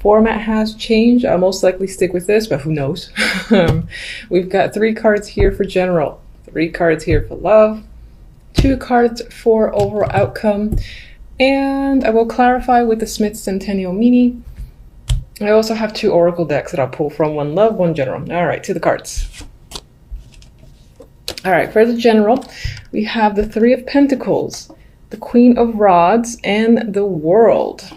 format has changed. I'll most likely stick with this, but who knows? We've got 3 cards here for general, 3 cards here for love, 2 cards for overall outcome, and I will clarify with the Smith Centennial Mini. I also have 2 oracle decks that I'll pull from, 1 love, 1 general. All right, to the cards. All right, for the general, we have the 3 of Pentacles, the Queen of Rods, and the World.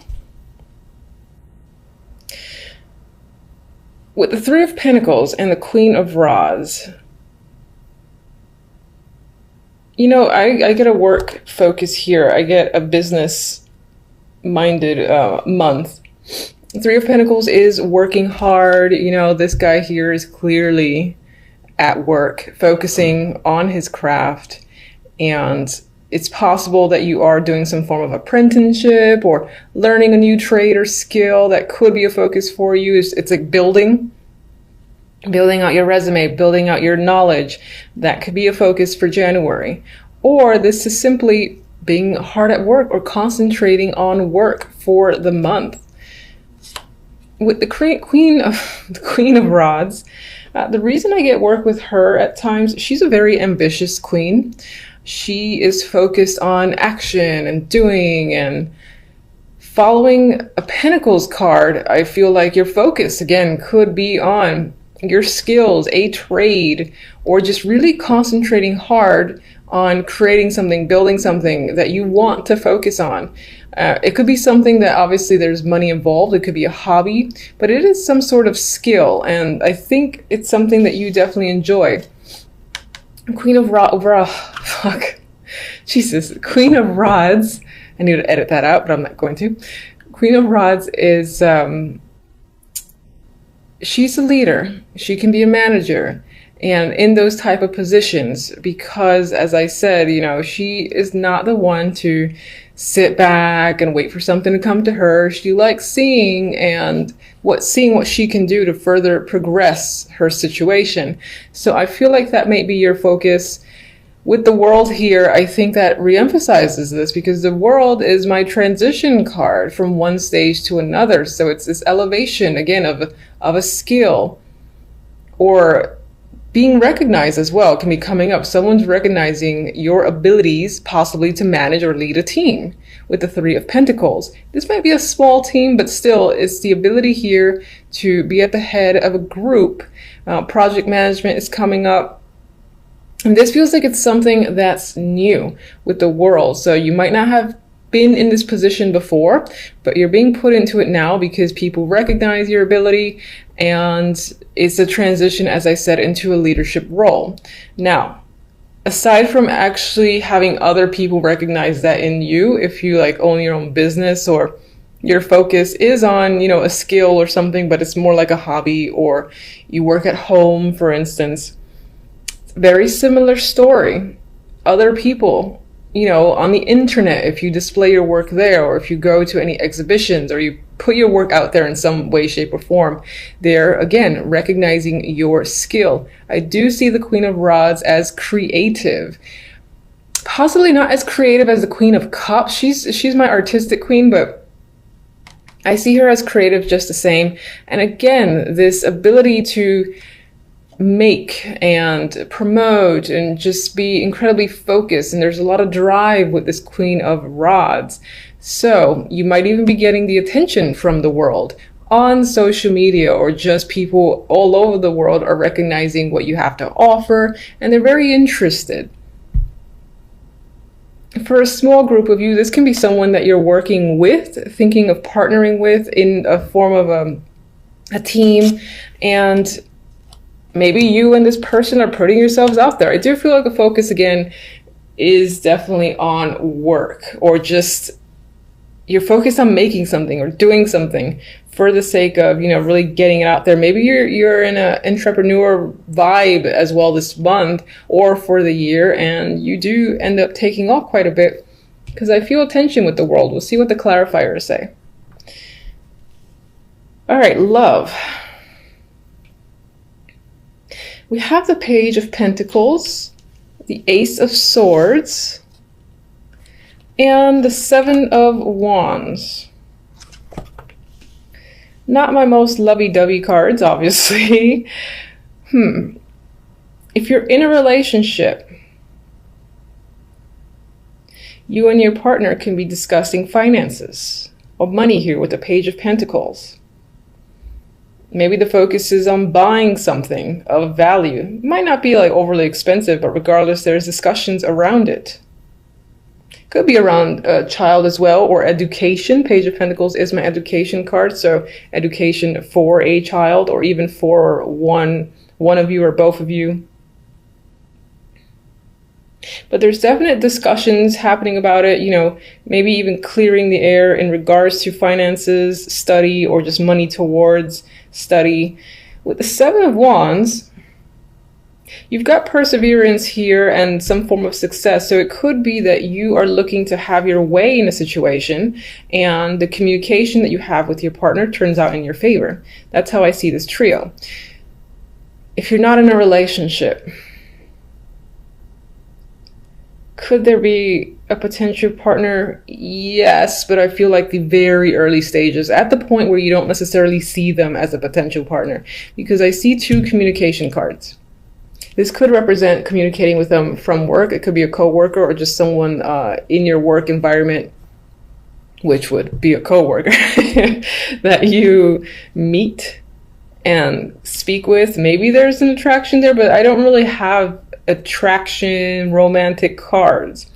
With the 3 of Pentacles and the Queen of Rods, you know, I get a work focus here. I get a business-minded month. 3 of Pentacles is working hard. You know, this guy here is clearly at work, focusing on his craft, and it's possible that you are doing some form of apprenticeship or learning a new trade or skill that could be a focus for you. It's like building out your resume, building out your knowledge. That could be a focus for January. Or this is simply being hard at work or concentrating on work for the month. With the Queen of Rods, the reason I get work with her at times, she's a very ambitious queen. She is focused on action and doing and following a Pentacles card. I feel like your focus, again, could be on your skills, a trade, or just really concentrating hard on creating something, building something that you want to focus on. It could be something that obviously there's money involved. It could be a hobby, but it is some sort of skill. And I think it's something that you definitely enjoy. Queen of Rods. I need to edit that out, but I'm not going to. Queen of Rods is, she's a leader. She can be a manager. And in those type of positions, because as I said, you know, she is not the one to sit back and wait for something to come to her. She likes seeing what she can do to further progress her situation. So I feel like that may be your focus. With the World here, I think that reemphasizes this, because the World is my transition card from one stage to another. So it's this elevation again of a skill, or being recognized as well can be coming up. Someone's recognizing your abilities, possibly to manage or lead a team. With the 3 of Pentacles, this might be a small team, but still it's the ability here to be at the head of a group. Project management is coming up, and this feels like it's something that's new with the World. So you might not have been in this position before, but you're being put into it now because people recognize your ability, and it's a transition, as I said, into a leadership role. Now, aside from actually having other people recognize that in you, if you like own your own business or your focus is on, you know, a skill or something, but it's more like a hobby, or you work at home, for instance, very similar story. Other people, you know, on the internet, if you display your work there, or if you go to any exhibitions, or you put your work out there in some way, shape, or form, they're again recognizing your skill. I do see the Queen of Rods as creative, possibly not as creative as the Queen of Cups. She's my artistic queen, but I see her as creative just the same. And again, this ability to make and promote and just be incredibly focused, and there's a lot of drive with this Queen of Rods. So you might even be getting the attention from the World on social media, or just people all over the world are recognizing what you have to offer, and they're very interested. For a small group of you, this can be someone that you're working with, thinking of partnering with in a form of a team, and maybe you and this person are putting yourselves out there. I do feel like a focus again is definitely on work, or just you're focused on making something or doing something for the sake of, you know, really getting it out there. Maybe you're in an entrepreneur vibe as well this month or for the year, and you do end up taking off quite a bit, because I feel tension with the World. We'll see what the clarifiers say. All right, love. We have the Page of Pentacles, the Ace of Swords, and the 7 of Wands. Not my most lovey-dovey cards, obviously. If you're in a relationship, you and your partner can be discussing finances or money here with the Page of Pentacles. Maybe the focus is on buying something of value. It might not be like overly expensive, but regardless, there's discussions around it. Could be around a child as well, or education. Page of Pentacles is my education card, so education for a child, or even for one of you or both of you. But there's definite discussions happening about it, you know, maybe even clearing the air in regards to finances, study, or just money towards study. With the Seven of Wands, you've got perseverance here and some form of success. So it could be that you are looking to have your way in a situation, and the communication that you have with your partner turns out in your favor. That's how I see this trio. If you're not in a relationship, could there be a potential partner? Yes, but I feel like the very early stages, at the point where you don't necessarily see them as a potential partner, because I see two communication cards. This could represent communicating with them from work. It could be a coworker or just someone in your work environment, which would be a coworker that you meet and speak with. Maybe there's an attraction there, but I don't really have attraction romantic cards.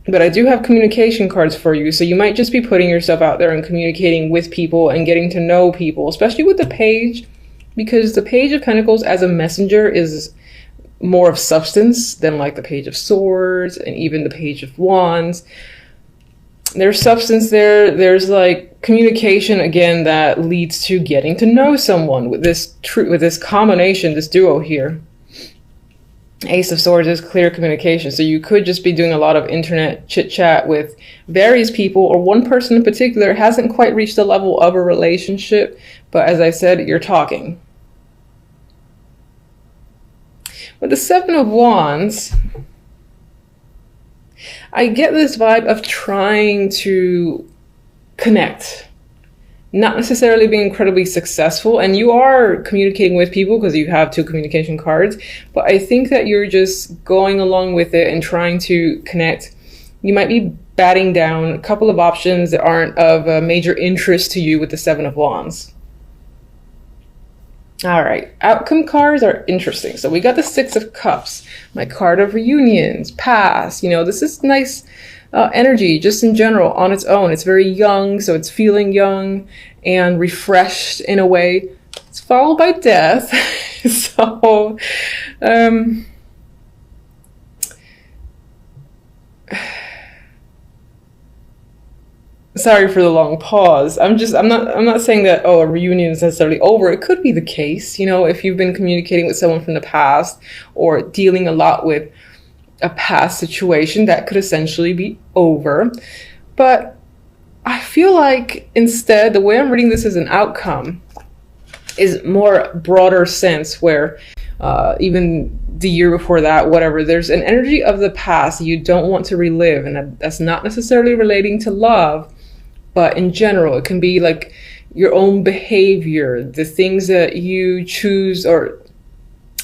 But I do have communication cards for you, so you might just be putting yourself out there and communicating with people and getting to know people, especially with the Page, because the Page of Pentacles as a messenger is more of substance than like the Page of Swords and even the Page of Wands. There's substance there. There's like communication again that leads to getting to know someone with this combination, this duo here. Ace of Swords is clear communication. So you could just be doing a lot of internet chit chat with various people, or one person in particular hasn't quite reached the level of a relationship, but as I said, you're talking. With the Seven of Wands, I get this vibe of trying to connect, not necessarily being incredibly successful. And you are communicating with people because you have two communication cards, but I think that you're just going along with it and trying to connect. You might be batting down a couple of options that aren't of major interest to you with the Seven of Wands. All right, outcome cards are interesting. So we got the Six of Cups, my card of reunions, past. You know, this is nice energy just in general on its own. It's very young, so it's feeling young and refreshed in a way. It's followed by death. So, sorry for the long pause. I'm not saying that, oh, a reunion is necessarily over. It could be the case, you know, if you've been communicating with someone from the past or dealing a lot with a past situation, that could essentially be over. But I feel like instead, the way I'm reading this as an outcome is more broader sense, where even the year before that, whatever, there's an energy of the past you don't want to relive. And that's not necessarily relating to love, but in general, it can be like your own behavior, the things that you choose or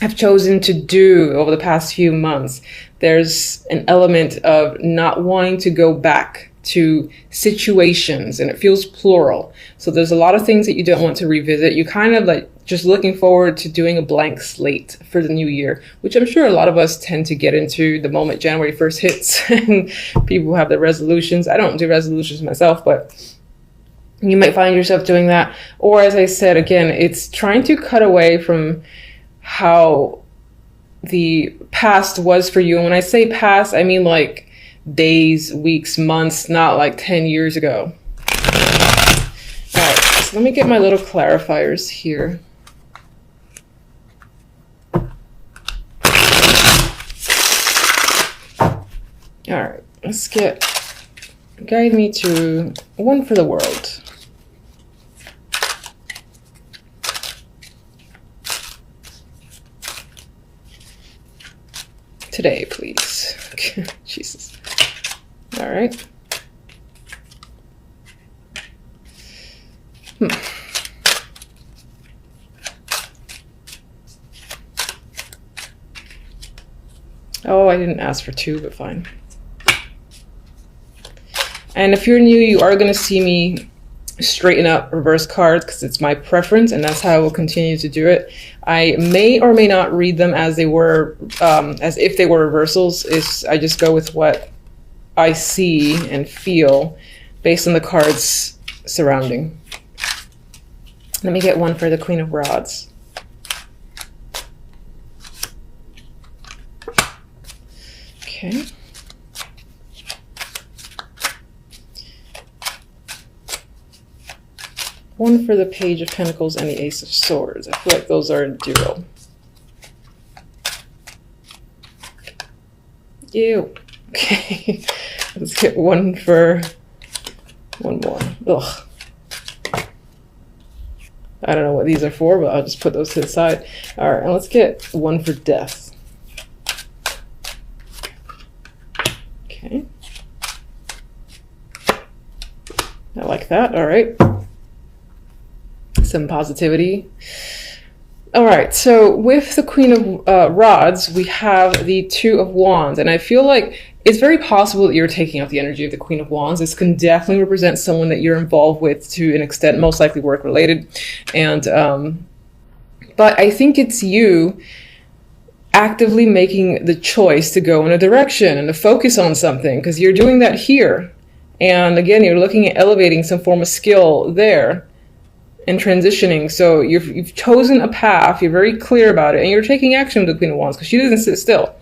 have chosen to do over the past few months. There's an element of not wanting to go back to situations, and it feels plural. So there's a lot of things that you don't want to revisit. You kind of like just looking forward to doing a blank slate for the new year, which I'm sure a lot of us tend to get into the moment January 1st hits and people have their resolutions. I don't do resolutions myself, but you might find yourself doing that. Or as I said, again, it's trying to cut away from how the past was for you. And when I say past, I mean like days, weeks, months, not like 10 years ago. All right, so let me get my little clarifiers here. All right, let's get, guide me to one for the world. Today, please. Jesus. All right. Oh, I didn't ask for 2, but fine. And if you're new, you are going to see me straighten up reverse cards because it's my preference, and that's how I will continue to do it. I may or may not read them as they were, as if they were reversals. I just go with what I see and feel based on the cards surrounding. Let me get one for the Queen of Rods. Okay. One for the Page of Pentacles and the Ace of Swords. I feel like those are a duo. Ew. Okay. Let's get one for one more. Ugh. I don't know what these are for, but I'll just put those to the side. All right, and let's get one for Death. Okay. I like that. All right. Some positivity. All right, so with the Queen of Rods, we have the Two of Wands, and I feel like it's very possible that you're taking out the energy of the Queen of Wands. This can definitely represent someone that you're involved with to an extent, most likely work related. And but I think it's you actively making the choice to go in a direction and to focus on something, because you're doing that here. And again, you're looking at elevating some form of skill there and transitioning. So you've chosen a path, you're very clear about it, and you're taking action with the Queen of Wands because she doesn't sit still.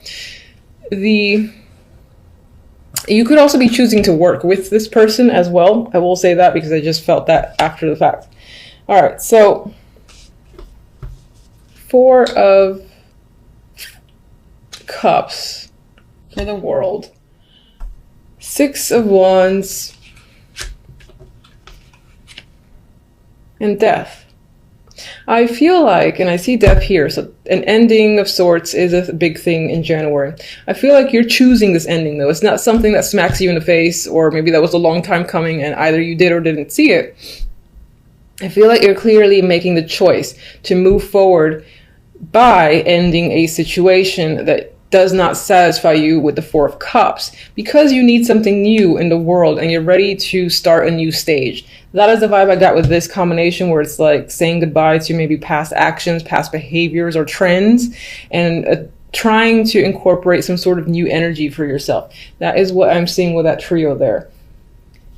You could also be choosing to work with this person as well. I will say that because I just felt that after the fact. All right, so 4 of Cups for the World. 6 of Wands. And Death. I feel like, and I see Death here, so an ending of sorts is a big thing in January. I feel like you're choosing this ending, though. It's not something that smacks you in the face, or maybe that was a long time coming and either you did or didn't see it. I feel like you're clearly making the choice to move forward by ending a situation that does not satisfy you with the 4 of Cups, because you need something new in the world and you're ready to start a new stage. That is the vibe I got with this combination, where it's like saying goodbye to maybe past actions, past behaviors or trends, and trying to incorporate some sort of new energy for yourself. That is what I'm seeing with that trio there.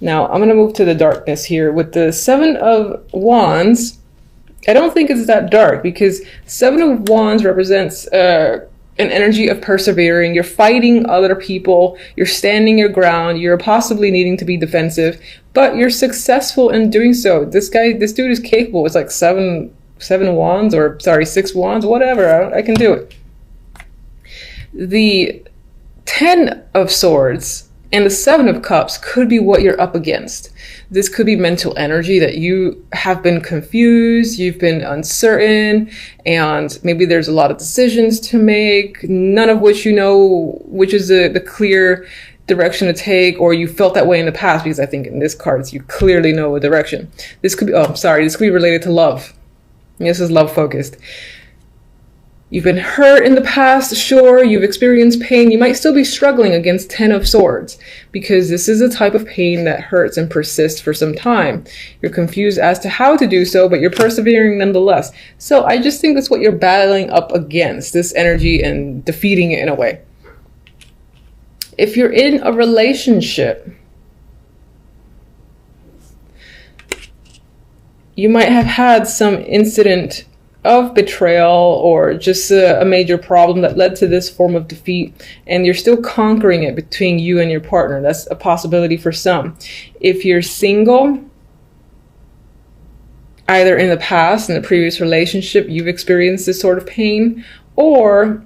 Now I'm going to move to the darkness here with the 7 of Wands. I don't think it's that dark, because 7 of Wands represents an energy of persevering. You're fighting other people, you're standing your ground, you're possibly needing to be defensive, but you're successful in doing so. This dude is capable. It's like 7 wands, or sorry, 6 wands, whatever. I can do it. The 10 of Swords and the 7 of Cups could be what you're up against. This could be mental energy that you have been confused, you've been uncertain, and maybe there's a lot of decisions to make, none of which you know which is the clear direction to take, or you felt that way in the past, because I think in this card, you clearly know a direction. This could be, this could be related to love. This is love focused. You've been hurt in the past, sure, you've experienced pain. You might still be struggling against 10 of Swords, because this is a type of pain that hurts and persists for some time. You're confused as to how to do so, but you're persevering nonetheless. So I just think that's what you're battling up against, this energy, and defeating it in a way. If you're in a relationship, you might have had some incident of betrayal, or just a major problem that led to this form of defeat, and you're still conquering it between you and your partner. That's a possibility for some. If you're single, either in the past, in a previous relationship, you've experienced this sort of pain, or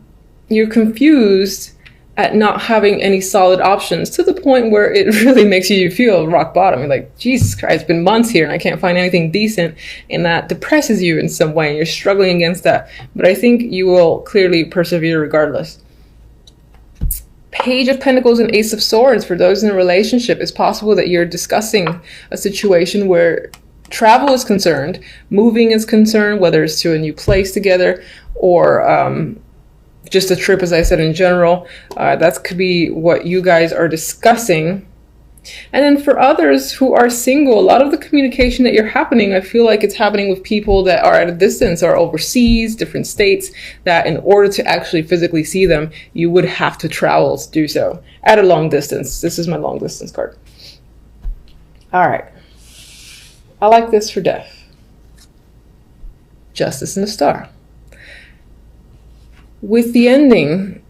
you're confused at not having any solid options, to the point where it really makes you feel rock bottom. You're like, Jesus Christ, it's been months here and I can't find anything decent, and that depresses you in some way. You're struggling against that, but I think you will clearly persevere regardless. Page of Pentacles and Ace of Swords, for those in a relationship, it's possible that you're discussing a situation where travel is concerned, moving is concerned, whether it's to a new place together or just a trip, as I said, in general, that could be what you guys are discussing. And then for others who are single, a lot of the communication that you're happening, I feel like it's happening with people that are at a distance or overseas, different states, that in order to actually physically see them, you would have to travel to do so at a long distance. This is my long distance card. All right. I like this for death. Justice and the Star. With the ending,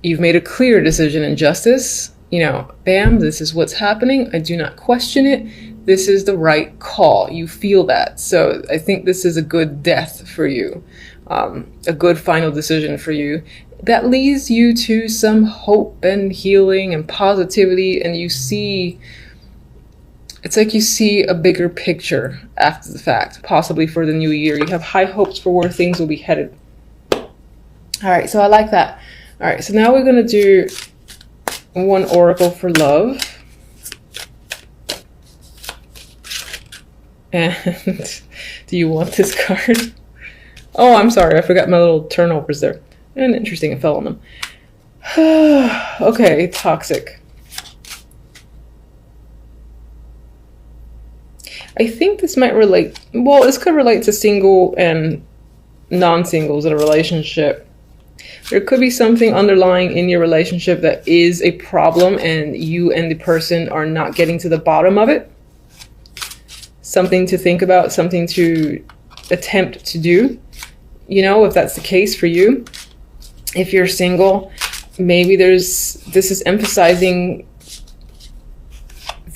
you've made a clear decision in justice. You know, bam, this is what's happening. I do not question it. This is the right call. You feel that. So I think this is a good death for you, a good final decision for you that leads you to some hope and healing and positivity. And you see, it's like you see a bigger picture after the fact, possibly for the new year. You have high hopes for where things will be headed. All right, so I like that. All right, so now we're going to do one oracle for love. And do you want this card? Oh, I'm sorry. I forgot my little turnovers there. And interesting, it fell on them. Okay, toxic. I think this might relate. Well, this could relate to single and non-singles in a relationship. There could be something underlying in your relationship that is a problem and you and the person are not getting to the bottom of it. Something to think about, something to attempt to do. You know, if that's the case for you. If you're single, maybe this is emphasizing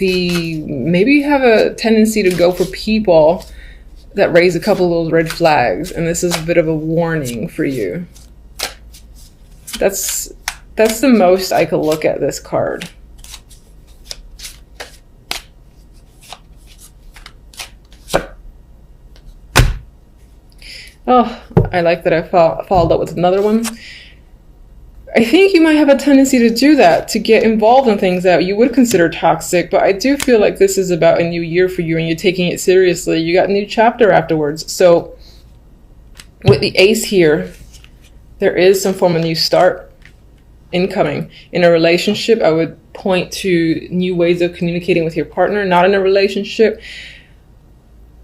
maybe you have a tendency to go for people that raise a couple of those red flags, and this is a bit of a warning for you. That's the most I could look at this card. Oh, I like that I followed up with another one. I think you might have a tendency to do that, to get involved in things that you would consider toxic, but I do feel like this is about a new year for you and you're taking it seriously. You got a new chapter afterwards. So with the ace here, there is some form of new start incoming. In a relationship, I would point to new ways of communicating with your partner. Not in a relationship,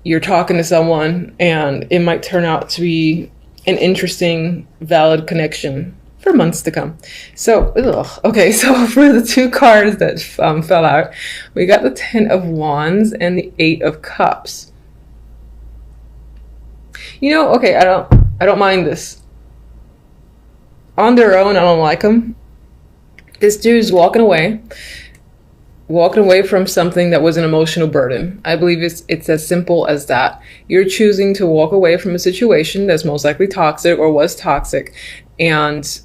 you're talking to someone and it might turn out to be an interesting, valid connection for months to come. So, okay, so for the two cards that fell out, we got the 10 of Wands and the 8 of Cups. You know, okay, I don't mind this. On their own, I don't like them. This dude's walking away from something that was an emotional burden. I believe it's as simple as that. You're choosing to walk away from a situation that's most likely toxic or was toxic, and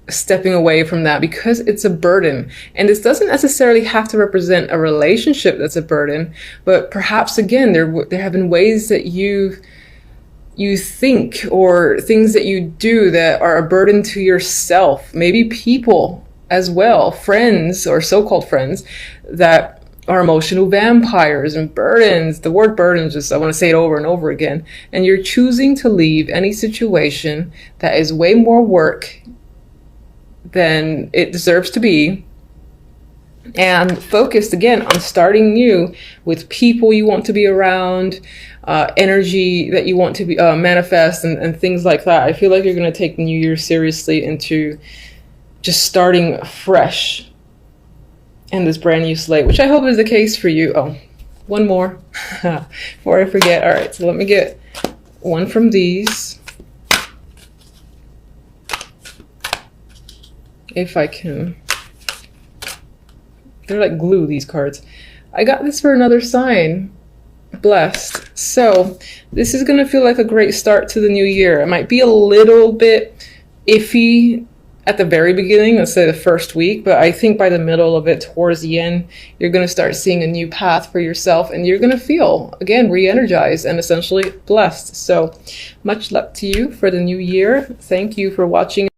stepping away from that because it's a burden. And this doesn't necessarily have to represent a relationship that's a burden, but perhaps again, there have been ways that you think or things that you do that are a burden to yourself. Maybe people as well, friends or so-called friends that are emotional vampires and burdens. The word burden, I want to say it over and over again. And you're choosing to leave any situation that is way more work than it deserves to be, and focused again on starting new with people you want to be around, energy that you want to be manifest, and things like that. I feel like you're going to take the new year seriously into just starting fresh in this brand new slate, which I hope is the case for you. Oh, one more before I forget. All right, so let me get one from these. If I can. They're like glue, these cards. I got this for another sign. Blessed. So this is going to feel like a great start to the new year. It might be a little bit iffy at the very beginning, let's say the first week, but I think by the middle of it, towards the end, you're going to start seeing a new path for yourself, and you're going to feel, again, re-energized and essentially blessed. So much luck to you for the new year. Thank you for watching.